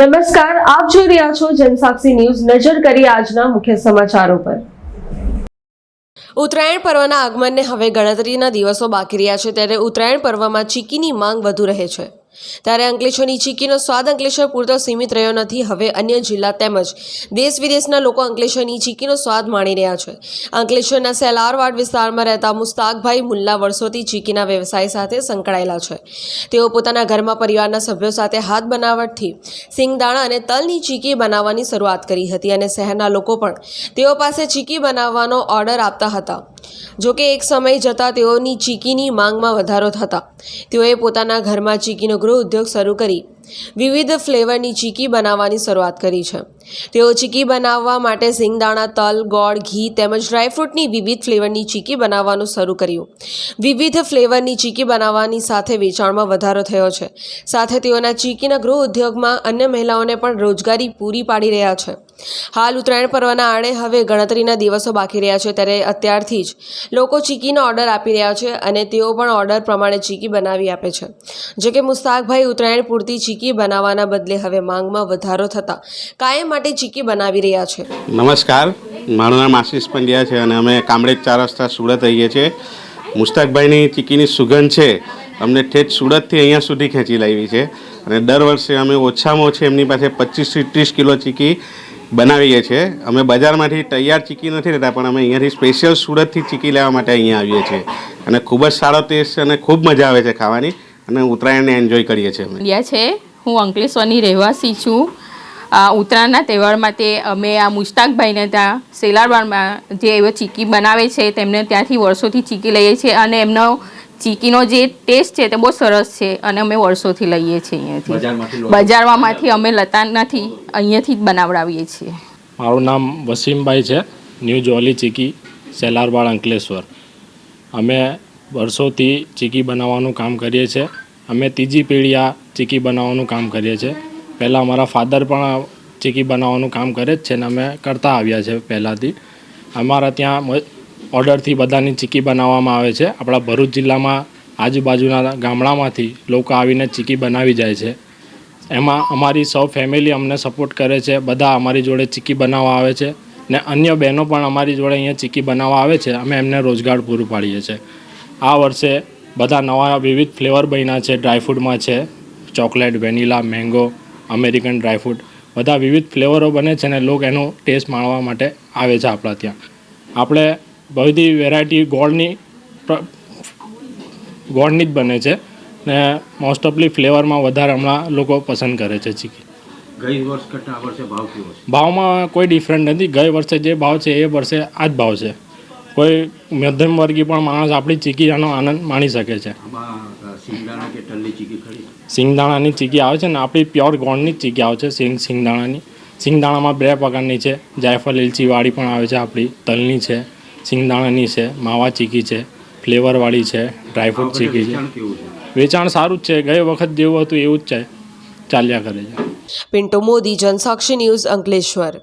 નમસ્કાર, આપ જોઈ રહ્યા છો જનસાક્ષી ન્યૂઝ। નજર કરીએ આજના મુખ્ય સમાચારો પર। ઉત્તરાયણ પર્વના આગમનને હવે ગણતરીના દિવસો બાકી રહ્યા છે, ત્યારે ઉત્તરાયણ પર્વમાં ચીકીની માંગ વધુ રહે છે। ત્યારે અંકલેશ્વરની ચીકીનો સ્વાદ અંકલેશ્વર પૂરતો સીમિત રહ્યો નથી। હવે અન્ય જિલ્લા તેમજ દેશ વિદેશના લોકો અંકલેશ્વરની ચીકીનો સ્વાદ માણી રહ્યા છે। અંકલેશ્વરના સેલારવાડ વિસ્તારમાં રહેતા મુસ્તાકભાઈ મુલ્લા વર્ષોથી ચીકીના વ્યવસાય સાથે સંકળાયેલા છે। તેઓ પોતાના ઘરમાં પરિવારના સભ્યો સાથે હાથ બનાવટથી સિંગદાણા અને તલની ચીકી બનાવવાની શરૂઆત કરી હતી અને શહેરના લોકો પણ તેઓ પાસે ચીકી બનાવવાનો ઓર્ડર આપતા હતા। જોકે એક સમય જતાં તેઓની ચીકીની માંગમાં વધારો થતાં તેઓએ પોતાના ઘરમાં ચીકીનો ગૃહ ઉદ્યોગ શરૂ કરી વિવિધ ફ્લેવરની ચીકી બનાવવાની શરૂઆત કરી છે। તેઓ ચીકી બનાવવા માટે સિંગદાણા, તલ, ગોળ, ઘી તેમજ ડ્રાયફ્રૂટની વિવિધ ફ્લેવરની ચીકી બનાવવાનું શરૂ કર્યું। વિવિધ ફ્લેવરની ચીકી બનાવવાની સાથે વેચાણમાં વધારો થયો છે। સાથે તેઓના ચીકીના ગૃહ ઉદ્યોગમાં અન્ય મહિલાઓને પણ રોજગારી પૂરી પાડી રહ્યા છે। હાલ ઉત્તરાયણ પર્વના આડે હવે ગણતરીના દિવસો બાકી રહ્યા છે, ત્યારે અત્યારથી જ લોકો ચીકીનો ઓર્ડર આપી રહ્યા છે અને તેઓ પણ ઓર્ડર પ્રમાણે ચીકી બનાવી આપે છે। જો કે મુસ્તાકભાઈ ઉત્તરાયણ પૂરતી ચીકી બનાવવાના બદલે હવે માંગમાં વધારો થતાં કાયમ માટે ચીકી બનાવી રહ્યા છે। નમસ્કાર, મારું નામ આશીષ પંડ્યા છે અને અમે કામરેજ 4 રસ્તા સુરત રહીએ છીએ। મુસ્તાકભાઈની ચીકીની સુગંધ છે અમને ઠેઠ સુરતથી અહીંયા સુધી ખેંચી લાવી છે અને દર વર્ષે અમે ઓછામાં ઓછી એમની પાસે 25 થી 30 કિલો ચીકી બનાવીએ છીએ। અમે બજારમાંથી તૈયાર ચીકી નથી લેતા, પણ અમે અહીંયાથી સ્પેશિયલ સુરતથી ચીકી લેવા માટે અહીંયા આવીએ છીએ અને ખૂબ જ સારો ટેસ્ટ છે અને ખૂબ મજા આવે છે ખાવાની અને ઉત્તરાયણને એન્જોય કરીએ છીએ અમે। હું અંકલેશ્વરની રહેવાસી છું। ઉત્તરાયણના તહેવારમાં અમે આ મુસ્તાકભાઈને ત્યાં સેલારવાડમાં જે એવો ચીકી બનાવે છે તેમને ત્યાંથી વર્ષોથી ચીકી લઈએ છીએ અને એમનો ચીકીનો જે ટેસ્ટ છે તે બહુ સરસ છે અને અમે વર્ષોથી લઈએ છીએ અહીંયાથી। બજારમાંથી અમે લેતા નથી, અહીંયાથી જ બનાવડાવીએ છીએ। મારું નામ વસીમભાઈ છે, ન્યૂ જોલી ચીકી, સેલારવાડ, અંકલેશ્વર। અમે વર્ષોથી ચીકી બનાવવાનું કામ કરીએ છીએ। અમે ત્રીજી પેઢી આ ચીકી બનાવવાનું કામ કરીએ છીએ। પહેલાં અમારા ફાધર પણ ચીકી બનાવવાનું કામ કરે જ છે ને અમે કરતા આવ્યા છે પહેલાંથી। અમારા ત્યાં ઓર્ડરથી બધાની ચીકી બનાવવામાં આવે છે। આપણા ભરૂચ જિલ્લામાં આજુબાજુના ગામડામાંથી લોકો આવીને ચીકી બનાવી જાય છે। એમાં અમારી સૌ ફેમિલી અમને સપોર્ટ કરે છે, બધા અમારી જોડે ચીકી બનાવવા આવે છે ને અન્ય બહેનો પણ અમારી જોડે અહીંયા ચીકી બનાવવા આવે છે। અમે એમને રોજગાર પૂરું પાડીએ છીએ। આ વર્ષે બધા નવા વિવિધ ફ્લેવર બન્યા છે। ડ્રાયફ્રૂટમાં છે chocolate, vanilla, mango, American dry fruit, બધા વિવિધ ફ્લેવરો બને છે ને લોકો એનો ટેસ્ટ માણવા માટે આવે છે આપણા ત્યાં। આપણે બધી વેરાયટી ગોળની જ બને છે ને મોસ્ટ ઓફલી ફ્લેવરમાં વધારે હમણાં લોકો પસંદ કરે છે ચીકી। ગઈ વર્ષ કરતાં આ વર્ષે ભાવ કેવો છે? ભાવમાં કોઈ ડિફરન્ટ નથી। ગઈ વર્ષે જે ભાવ છે એ વર્ષે આ જ ભાવ છે। કોઈ મધ્યમ વર્ગી પણ માણસ આપણી ચીકીનો આનંદ માણી શકે છે। સિંગદાણા કે તલની ચીકી ખરી? સિંગદાણાની ચીકી આવે છે ને આપણી પ્યોર ગોળની જ ચીકી આવે છે। સિંગદાણાની, સિંગદાણામાં 2 પ્રકારની છે, જાયફળ ઇલચીવાળી પણ આવે છે, આપણી તલની છે, સિંગદાણાની છે, માવા ચીકી છે, ફ્લેવરવાળી છે, ડ્રાયફ્રૂટ ચીકી છે। વેચાણ સારું જ છે, ગઈ વખત જેવું હતું એવું જ ચાલ્યા કરે છે। પિન્ટુ મોદી, જનસાક્ષી ન્યૂઝ, અંકલેશ્વર।